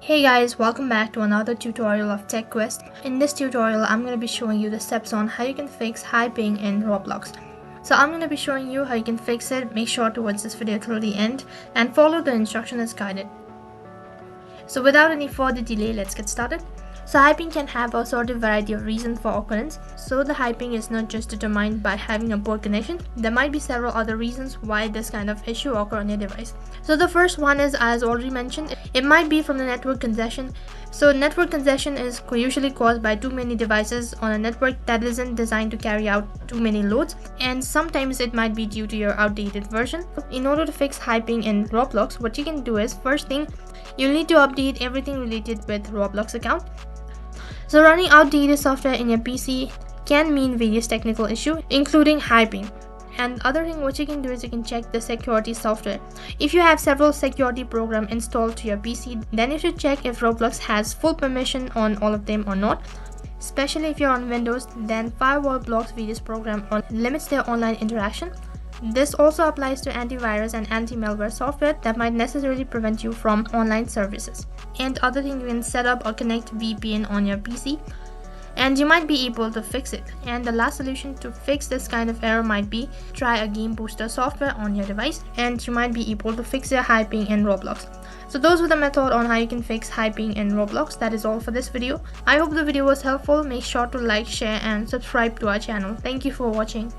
Hey guys, welcome back to another tutorial of Tech Quest. In this tutorial, I'm going to be showing you the steps on how you can fix high ping in Roblox. So I'm going to be showing you how you can fix it. Make sure to watch this video till the end and follow the instruction as guided. So without any further delay, let's get started. So high ping can have a sort of variety of reasons for occurrence. So the high ping is not just determined by having a poor connection. There might be several other reasons why this kind of issue occur on your device. So the first one is, as already mentioned, it might be from the network congestion. So network congestion is usually caused by too many devices on a network that isn't designed to carry out too many loads, and sometimes it might be due to your outdated version. In order to fix high ping in Roblox, what you can do is, first thing, you'll need to update everything related with Roblox account. So running outdated software in your PC can mean various technical issues, including high ping. And other thing what you can do is you can check the security software. If you have several security programs installed to your PC, then you should check if Roblox has full permission on all of them or not. Especially if you're on Windows, then firewall blocks various programs or limits their online interaction. This also applies to antivirus and anti-malware software that might necessarily prevent you from online services. And other thing, you can set up or connect VPN on your PC and you might be able to fix it. And the last solution to fix this kind of error might be try a game booster software on your device and you might be able to fix your high ping in Roblox. So those were the method on how you can fix high ping in Roblox. That is all for this video. I hope the video was helpful. Make sure to like, share and subscribe to our channel. Thank you for watching.